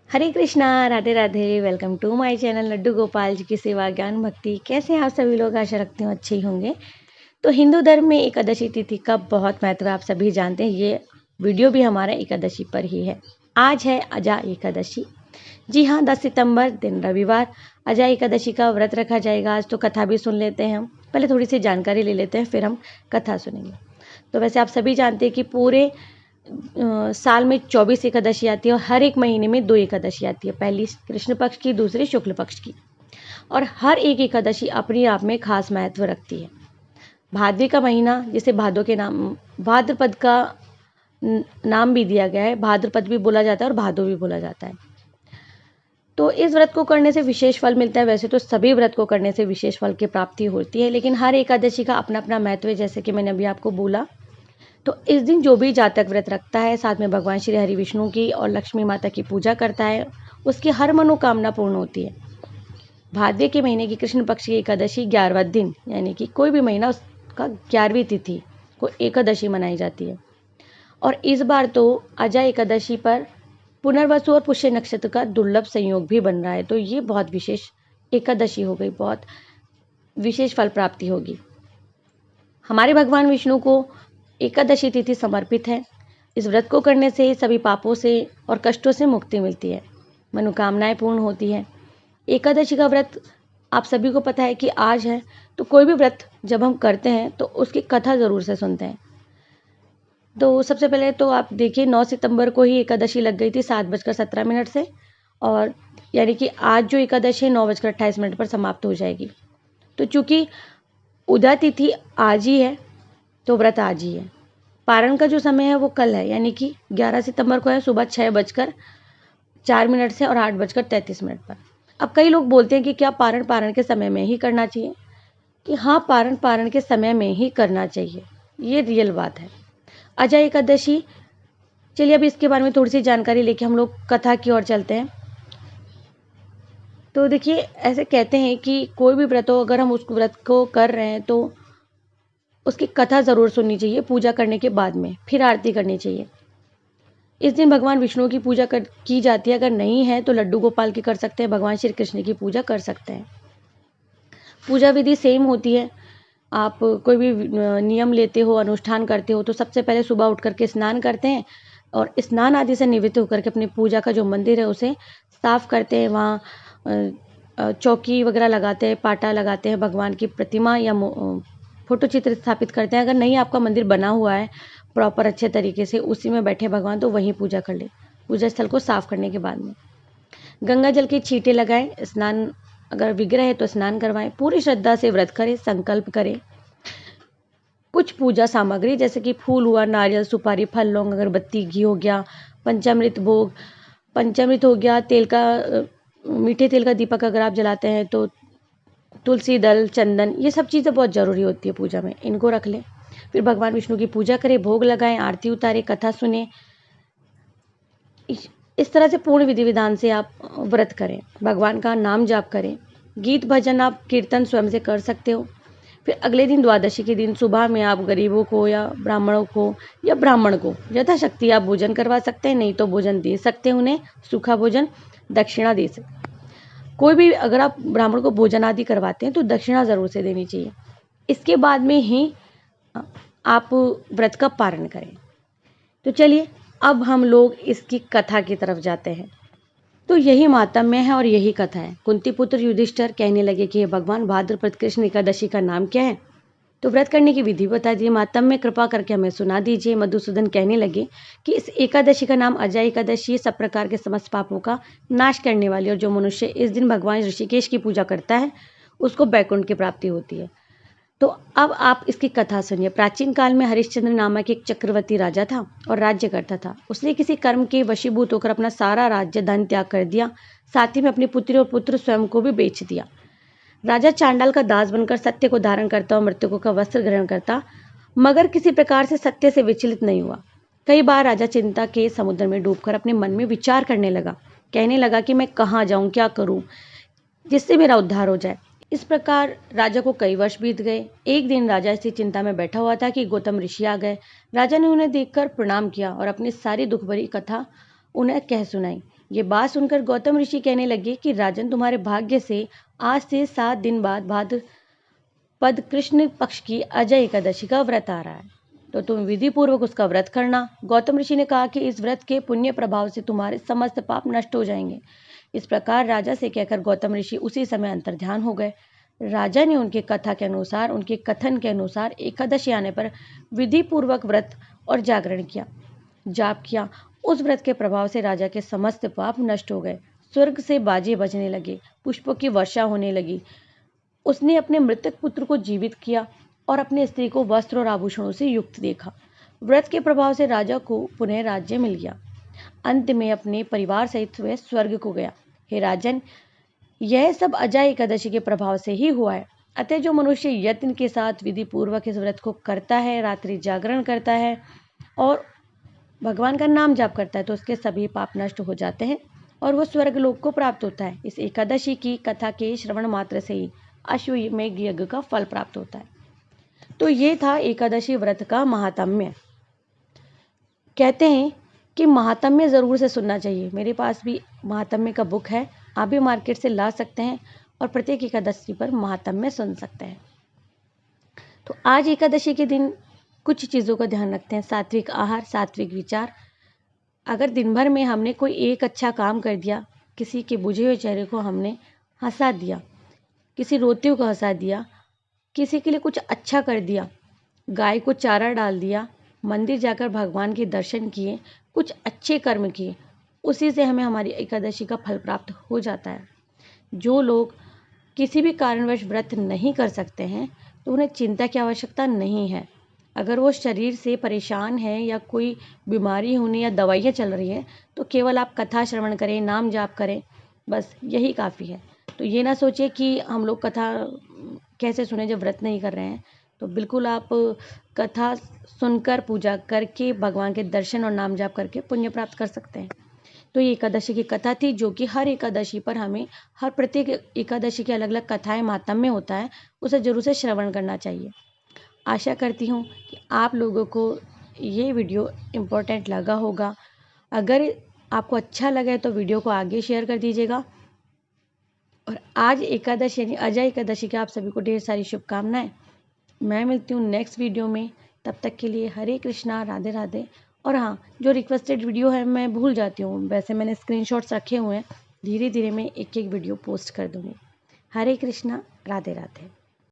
Hare Krishna, Radhe Radhe. Welcome to my channel Laddu Gopal ji की सेवा ज्ञान भक्ति। कैसे हैं आप सभी लोग? आशा रखती हूँ अच्छे ही होंगे। तो हिंदू धर्म में एकादशी तिथि का बहुत महत्व आप सभी जानते हैं। ये वीडियो भी हमारा एकादशी पर ही है। आज है अजा एकादशी। जी हाँ, 10 सितंबर दिन रविवार अजा एकादशी का व्रत रखा जाएगा। आज तो कथा भी सुन लेते हैं हम। पहले थोड़ी सी जानकारी ले लेते हैं, फिर हम कथा सुनेंगे। तो वैसे आप सभी जानते हैं कि पूरे साल में 24 एकादशी आती है और हर एक महीने में 2 एकादशी आती है। पहली कृष्ण पक्ष की, दूसरी शुक्ल पक्ष की। और हर एक एकादशी अपने आप में खास महत्व रखती है। भाद्र का महीना, जिसे भादो के नाम भाद्रपद का नाम भी दिया गया है। भाद्रपद भी बोला जाता है और भादो भी बोला जाता है। तो इस व्रत को करने से विशेष फल मिलता है। वैसे तो सभी व्रत को करने से विशेष फल की प्राप्ति होती है, लेकिन हर एकादशी का अपना अपना महत्व है। जैसे कि मैंने अभी आपको बोला, तो इस दिन जो भी जातक व्रत रखता है, साथ में भगवान श्री हरि विष्णु की और लक्ष्मी माता की पूजा करता है, उसकी हर मनोकामना पूर्ण होती है। भाद्र के महीने की कृष्ण पक्ष की एकादशी 11वां दिन, यानी कि कोई भी महीना उसका 11वीं तिथि को एकादशी मनाई जाती है। और इस बार तो अजा एकादशी पर पुनर्वसु और पुष्य नक्षत्र का दुर्लभ संयोग भी बन रहा है। तो ये बहुत विशेष एकादशी हो गई, बहुत विशेष फल प्राप्ति होगी। हमारे भगवान विष्णु को एकादशी तिथि समर्पित है। इस व्रत को करने से सभी पापों से और कष्टों से मुक्ति मिलती है, मनोकामनाएं पूर्ण होती है। एकादशी का व्रत आप सभी को पता है कि आज है। तो कोई भी व्रत जब हम करते हैं तो उसकी कथा ज़रूर से सुनते हैं। तो सबसे पहले तो आप देखिए, 9 सितंबर को ही एकादशी लग गई थी 7:17 से, और यानी कि आज जो एकादशी है 9:28 पर समाप्त हो जाएगी। तो चूँकि उदय तिथि आज ही है तो व्रत आज ही है। पारण का जो समय है वो कल है, यानी कि 11 सितंबर को है, सुबह 6:04 से और 8:33 पर। अब कई लोग बोलते हैं कि क्या पारण के समय में ही करना चाहिए? कि हाँ, पारण के समय में ही करना चाहिए, ये रियल बात है। अजा एकादशी, चलिए अब इसके बारे में थोड़ी सी जानकारी लेके हम लोग कथा की ओर चलते हैं। तो देखिए, ऐसे कहते हैं कि कोई भी व्रत हो, अगर हम उस व्रत को कर रहे हैं तो उसकी कथा ज़रूर सुननी चाहिए पूजा करने के बाद में, फिर आरती करनी चाहिए। इस दिन भगवान विष्णु की पूजा की जाती है। अगर नहीं है तो लड्डू गोपाल की कर सकते हैं, भगवान श्री कृष्ण की पूजा कर सकते हैं। पूजा विधि सेम होती है। आप कोई भी नियम लेते हो, अनुष्ठान करते हो, तो सबसे पहले सुबह उठ करके स्नान करते हैं और स्नान आदि से निवृत्त होकर के अपनी पूजा का जो मंदिर है उसे साफ करते हैं। वहाँ चौकी वगैरह लगाते हैं, पाटा लगाते हैं, भगवान की प्रतिमा या फोटो चित्र स्थापित करते हैं। अगर नहीं आपका मंदिर बना हुआ है प्रॉपर अच्छे तरीके से, उसी में बैठे भगवान, तो वहीं पूजा कर ले। पूजा स्थल को साफ करने के बाद में गंगा जल के छींटे लगाएं, स्नान अगर विग्रह है तो स्नान करवाएं, पूरी श्रद्धा से व्रत करें, संकल्प करें। कुछ पूजा सामग्री जैसे कि फूल हुआ, नारियल, सुपारी, फल, लौंग, अगरबत्ती, घी हो गया, पंचामृत भोग, पंचामृत हो गया, तेल का मीठे तेल का दीपक अगर आप जलाते हैं तो तुलसी दल, चंदन, ये सब चीज़ें बहुत ज़रूरी होती है पूजा में, इनको रख लें। फिर भगवान विष्णु की पूजा करें, भोग लगाएं, आरती उतारें, कथा सुने। इस तरह से पूर्ण विधि विधान से आप व्रत करें, भगवान का नाम जाप करें। गीत भजन आप कीर्तन स्वयं से कर सकते हो। फिर अगले दिन द्वादशी के दिन सुबह में आप गरीबों को या ब्राह्मणों को या ब्राह्मण को यथाशक्ति आप भोजन करवा सकते हैं, नहीं तो भोजन दे सकते हैं, उन्हें सूखा भोजन दक्षिणा दे सकते। कोई भी अगर आप ब्राह्मण को भोजन आदि करवाते हैं तो दक्षिणा ज़रूर से देनी चाहिए। इसके बाद में ही आप व्रत का पारण करें। तो चलिए अब हम लोग इसकी कथा की तरफ जाते हैं। तो यही मातम्य है और यही कथा है। कुंती पुत्र युधिष्ठिर कहने लगे कि हे भगवान, भाद्रपद कृष्ण एकादशी का नाम क्या है? तो व्रत करने की विधि बता दिए। मातम्य कृपा करके हमें सुना दीजिए। मधुसूदन कहने लगे कि इस एकादशी का नाम अजय एकादशी, सब प्रकार के समस्त पापों का नाश करने वाली, और जो मनुष्य इस दिन भगवान ऋषिकेश की पूजा करता है उसको बैकुंठ की प्राप्ति होती है। तो अब आप इसकी कथा सुनिए। प्राचीन काल में हरिश्चंद्र नामक एक चक्रवर्ती राजा था और राज्य करता था। उसने किसी कर्म के वशीभूत होकर अपना सारा राज्य धन त्याग कर दिया, साथ ही में अपनी पुत्री और पुत्र स्वयं को भी बेच दिया। राजा चांडाल का दास बनकर सत्य को धारण करता और मृतकों का वस्त्र ग्रहण करता, मगर किसी प्रकार से सत्य से विचलित नहीं हुआ। कई बार राजा चिंता के समुद्र में डूबकर अपने मन में विचार करने लगा। कहने लगा कि मैं कहाँ जाऊँ, क्या करूँ जिससे मेरा उद्धार हो जाए। इस प्रकार राजा को कई वर्ष बीत गए। एक दिन राजा इसी चिंता में बैठा हुआ था कि गौतम ऋषि आ गए। राजा ने उन्हें देखकर प्रणाम किया और अपनी सारी दुख भरी कथा उन्हें कह सुनाई। ये बात सुनकर गौतम ऋषि कहने लगे कि राजन, तुम्हारे भाग्य से आज से 7 दिन बाद भाद्रपद कृष्ण पक्ष की अजय एकादशी का व्रत आ रहा है, तो तुम विधि पूर्वक उसका व्रत करना। गौतम ऋषि ने कहा कि इस व्रत के पुण्य प्रभाव से तुम्हारे समस्त पाप नष्ट हो जाएंगे। इस प्रकार राजा से कहकर गौतम ऋषि उसी समय अंतर्ध्यान हो गए। राजा ने उनके कथन के अनुसार एकादशी आने पर विधि पूर्वक व्रत और जागरण किया, जाप किया। उस व्रत के प्रभाव से राजा के समस्त पाप नष्ट हो गए। स्वर्ग से बाजे बजने लगे, पुष्पों की वर्षा होने लगी। उसने अपने मृतक पुत्र को जीवित किया और अपनी स्त्री को वस्त्र और आभूषणों से युक्त देखा। व्रत के प्रभाव से राजा को पुनः राज्य मिल गया। अंत में अपने परिवार सहित वह स्वर्ग को गया। हे राजन, यह सब अजय एकादशी के प्रभाव से ही हुआ है। अतः जो मनुष्य यत्न के साथ विधि पूर्वक इस व्रत को करता है, रात्रि जागरण करता है और भगवान का नाम जाप करता है, तो उसके सभी पाप नष्ट हो जाते हैं और वह स्वर्ग लोक को प्राप्त होता है। इस एकादशी की कथा के श्रवण मात्र से ही अश्वमेध यज्ञ का फल प्राप्त होता है। तो ये था एकादशी व्रत का महात्म्य। कहते हैं कि महात्म्य ज़रूर से सुनना चाहिए। मेरे पास भी महात्म्य का बुक है, आप भी मार्केट से ला सकते हैं और प्रत्येक एकादशी पर महात्म्य सुन सकते हैं। तो आज एकादशी के दिन कुछ चीज़ों का ध्यान रखते हैं। सात्विक आहार, सात्विक विचार। अगर दिन भर में हमने कोई एक अच्छा काम कर दिया, किसी के बुझे हुए चेहरे को हमने हंसा दिया, किसी रोते को हंसा दिया, किसी के लिए कुछ अच्छा कर दिया, गाय को चारा डाल दिया, मंदिर जाकर भगवान के दर्शन किए, कुछ अच्छे कर्म किए, उसी से हमें हमारी एकादशी का फल प्राप्त हो जाता है। जो लोग किसी भी कारणवश व्रत नहीं कर सकते हैं, तो उन्हें चिंता की आवश्यकता नहीं है। अगर वो शरीर से परेशान है या कोई बीमारी होने या दवाइयाँ चल रही है, तो केवल आप कथा श्रवण करें, नाम जाप करें, बस यही काफ़ी है। तो ये ना सोचिए कि हम लोग कथा कैसे सुने जब व्रत नहीं कर रहे हैं। तो बिल्कुल आप कथा सुनकर, पूजा करके, भगवान के दर्शन और नाम जाप करके पुण्य प्राप्त कर सकते हैं। तो ये एकादशी की कथा थी, जो कि हर एकादशी पर हमें, हर प्रत्येक एकादशी की अलग अलग कथाएं, महात्म्य होता है, उसे जरूर से श्रवण करना चाहिए। आशा करती हूँ कि आप लोगों को ये वीडियो इम्पोर्टेंट लगा होगा। अगर आपको अच्छा लगा है तो वीडियो को आगे शेयर कर दीजिएगा। और आज एकादशी यानी अजय एकादशी की आप सभी को ढेर सारी शुभकामनाएं। मैं मिलती हूँ नेक्स्ट वीडियो में। तब तक के लिए हरे कृष्णा, राधे राधे। और हाँ, जो रिक्वेस्टेड वीडियो है मैं भूल जाती हूँ, वैसे मैंने स्क्रीनशॉट्स रखे हुए हैं, धीरे धीरे मैं एक एक वीडियो पोस्ट कर दूँगी। हरे कृष्णा, राधे राधे।